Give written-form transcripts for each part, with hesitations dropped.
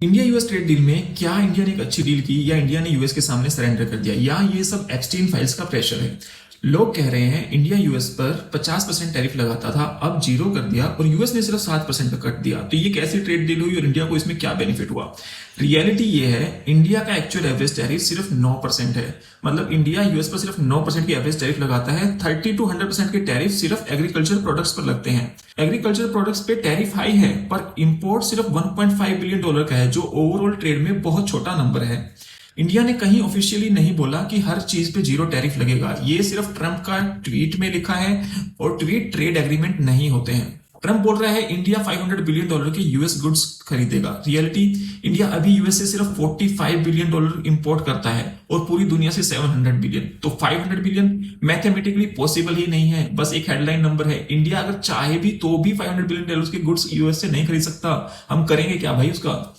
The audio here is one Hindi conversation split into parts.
इंडिया यूएस ट्रेड डील में क्या इंडिया ने एक अच्छी डील की या इंडिया ने यूएस के सामने सरेंडर कर दिया या ये सब एक्सचेंज फाइल्स का प्रेशर है। लोग कह रहे हैं इंडिया यूएस पर 50% टैरिफ लगाता था, अब जीरो कर दिया और यूएस ने सिर्फ 7% का कट दिया। तो ये कैसी ट्रेड डील हुई और इंडिया को इसमें क्या बेनिफिट हुआ? रियलिटी ये है, इंडिया का एक्चुअल एवरेज टैरिफ सिर्फ 9% है। मतलब इंडिया यूएस पर सिर्फ 9% की एवरेज टैरिफ लगाता है। 30 to 100% के टैरिफ सिर्फ एग्रीकल्चर प्रोडक्ट्स पर लगते हैं। एग्रीकल्चर प्रोडक्ट्स पे टैरिफ हाई है, पर इंपोर्ट सिर्फ $1.5 बिलियन का है, जो ओवरऑल ट्रेड में बहुत छोटा नंबर है। इंडिया ने कहीं ऑफिशियली नहीं बोला कि हर चीज पे जीरो टैरिफ लगेगा। ये सिर्फ ट्रंप का ट्वीट में लिखा है और ट्वीट ट्रेड एग्रीमेंट नहीं होते हैं। ट्रंप बोल रहा है इंडिया $500 बिलियन के यूएस गुड्स खरीदेगा। रियलिटी, इंडिया अभी यूएस से सिर्फ $45 बिलियन इंपोर्ट करता है और पूरी दुनिया से 700 बिलियन। तो 500 बिलियन मैथमेटिकली पॉसिबल ही नहीं है, बस एक हेडलाइन नंबर है। इंडिया अगर चाहे भी तो भी $500 बिलियन के गुड्स यूएस से नहीं खरीद सकता। हम करेंगे क्या भाई उसका?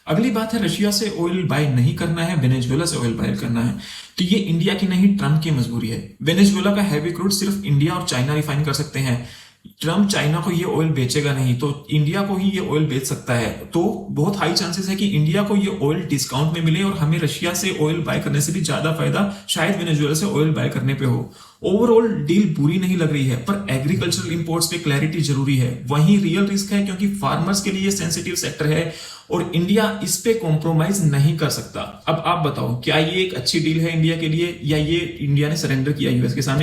अगली बात है, रशिया से ऑयल बाय नहीं करना है, वेनेजुएला से ऑयल बाय करना है। तो ये इंडिया की नहीं, ट्रंप की मजबूरी है। वेनेजुएला का हैवी क्रूड सिर्फ इंडिया और चाइना रिफाइन कर सकते हैं। ट्रंप चाइना को ये ऑयल बेचेगा नहीं, तो इंडिया को ही ये ऑयल बेच सकता है। तो बहुत हाई चांसेस है कि इंडिया को ये ऑयल डिस्काउंट में मिले और हमें रशिया से ऑयल बाय करने से भी ज्यादा फायदा शायद वेनेजुएला से ऑयल बाय करने पे हो। ओवरऑल डील बुरी नहीं लग रही है, पर एग्रीकल्चरल इंपोर्ट्स पे क्लैरिटी जरूरी है। वहीं रियल रिस्क है, क्योंकि फार्मर्स के लिए सेंसिटिव सेक्टर है और इंडिया इस पे कॉम्प्रोमाइज नहीं कर सकता। अब आप बताओ, क्या ये एक अच्छी डील है इंडिया के लिए या ये इंडिया ने सरेंडर किया यूएस के सामने?